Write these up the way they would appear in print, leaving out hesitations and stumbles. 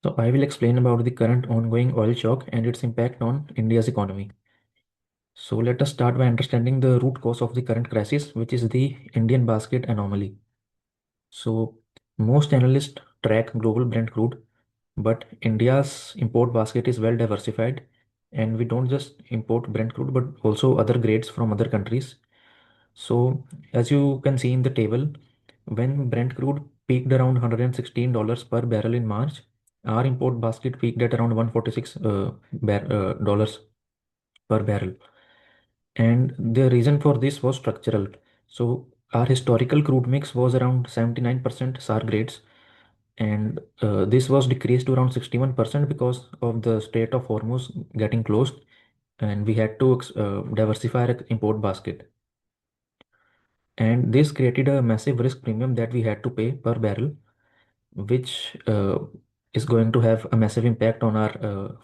So I will explain about the current ongoing oil shock and its impact on India's economy. So let us start by understanding the root cause of the current crisis, which is the Indian basket anomaly. So most analysts track global Brent crude, but India's import basket is well diversified, and we don't just import Brent crude, but also other grades from other countries. So as you can see in the table, when Brent crude peaked around $116 per barrel in March, our import basket peaked at around 146 dollars per barrel. And the reason for this was structural. So our historical crude mix was around 79% SAR grades, and this was decreased to around 61% because of the Strait of Hormuz getting closed, and we had to diversify our import basket. And this created a massive risk premium that we had to pay per barrel, which is going to have a massive impact on our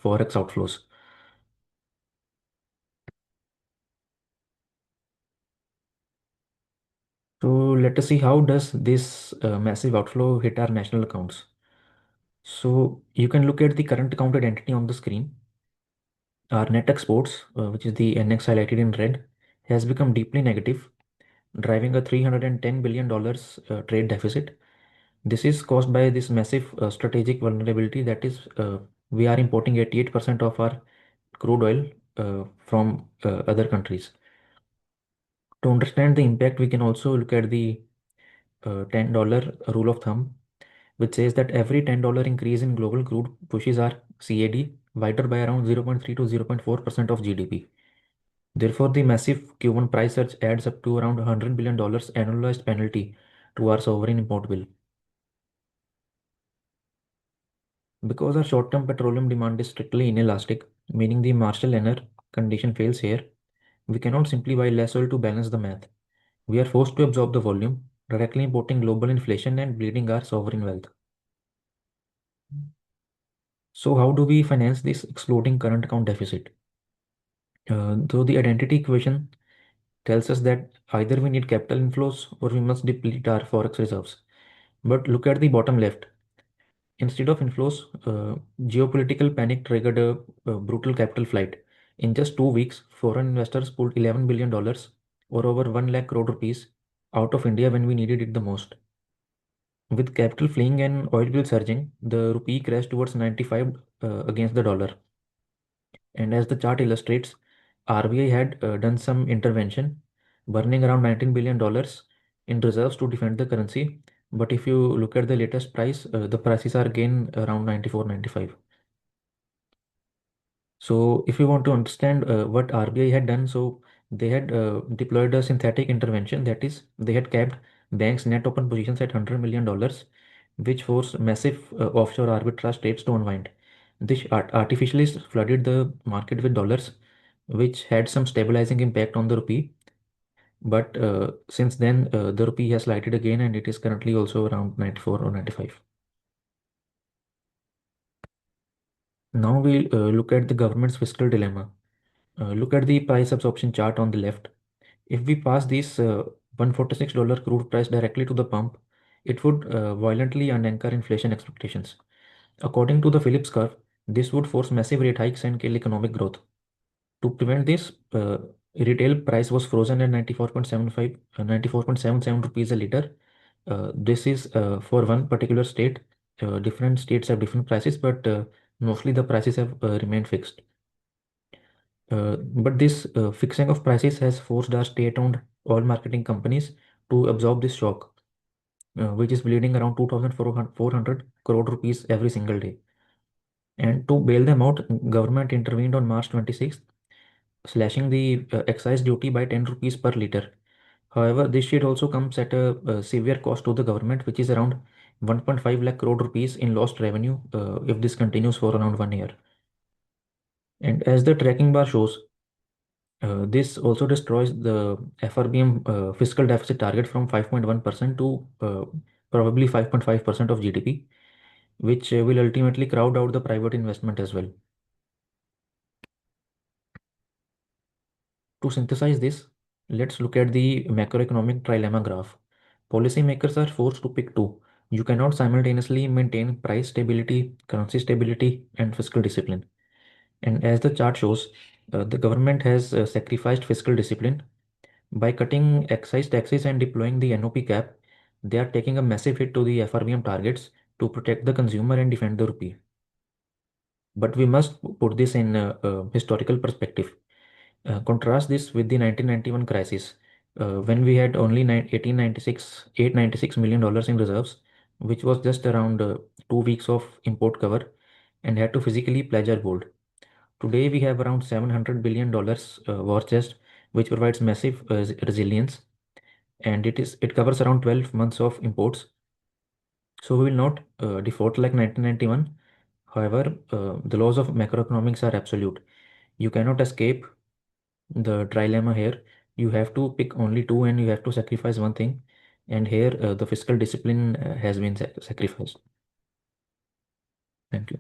forex outflows. So let us see how does this massive outflow hit our national accounts. So you can look at the current account identity on the screen. Our net exports, which is the NX highlighted in red, has become deeply negative, driving a $310 billion trade deficit. This is caused by this massive strategic vulnerability, that is, we are importing 88% of our crude oil from other countries. To understand the impact, we can also look at the $10 rule of thumb, which says that every $10 increase in global crude pushes our CAD wider by around 0.3 to 0.4% of GDP. Therefore, the massive Q1 price surge adds up to around $100 billion annualized penalty to our sovereign import bill. Because our short-term petroleum demand is strictly inelastic, meaning the Marshall-Lenner condition fails here, we cannot simply buy less oil to balance the math. We are forced to absorb the volume, directly importing global inflation and bleeding our sovereign wealth. So how do we finance this exploding current account deficit? Though the identity equation tells us that either we need capital inflows or we must deplete our forex reserves. But look at the bottom left. Instead of inflows, geopolitical panic triggered a brutal capital flight. In just 2 weeks, foreign investors pulled $11 billion or over 1 lakh crore rupees out of India when we needed it the most. With capital fleeing and oil bills surging, the rupee crashed towards 95 against the dollar. And as the chart illustrates, RBI had done some intervention, burning around $19 billion in reserves to defend the currency. But if you look at the latest price, the prices are again around 94, 95. So if you want to understand what RBI had done, so they had deployed a synthetic intervention. That is, they had capped banks' net open positions at $100 million, which forced massive offshore arbitrage trades to unwind. This artificially flooded the market with dollars, which had some stabilizing impact on the rupee. But since then, the rupee has slighted again, and it is currently also around 94 or 95. Now we look at the government's fiscal dilemma. Look at the price absorption chart on the left. If we pass this $146 crude price directly to the pump, it would violently unanchor inflation expectations. According to the Phillips curve, this would force massive rate hikes and kill economic growth. To prevent this, retail price was frozen at 94.77 rupees a liter. This is for one particular state. Different states have different prices, but mostly the prices have remained fixed. But this fixing of prices has forced our state-owned oil marketing companies to absorb this shock, which is bleeding around 2,400 crore rupees every single day. And to bail them out, government intervened on March 26th, slashing the excise duty by 10 rupees per liter. However, this shit also comes at a severe cost to the government, which is around 1.5 lakh crore rupees in lost revenue if this continues for around 1 year. And as the tracking bar shows, this also destroys the FRBM fiscal deficit target from 5.1% to probably 5.5% of GDP, which will ultimately crowd out the private investment as well. To synthesize this, let's look at the macroeconomic trilemma graph. Policymakers are forced to pick two. You cannot simultaneously maintain price stability, currency stability, and fiscal discipline. And as the chart shows, the government has sacrificed fiscal discipline by cutting excise taxes and deploying the NOP cap. They are taking a massive hit to the FRBM targets to protect the consumer and defend the rupee. But we must put this in a historical perspective. Contrast this with the 1991 crisis, when we had only 1896, $896 million in reserves, which was just around 2 weeks of import cover, and had to physically pledge our gold. Today, we have around $700 billion war chest, which provides massive resilience, and it covers around 12 months of imports. So we will not default like 1991. However, the laws of macroeconomics are absolute. You cannot escape the trilemma here. You have to pick only two and you have to sacrifice one thing. And here, the fiscal discipline has been sacrificed. Thank you.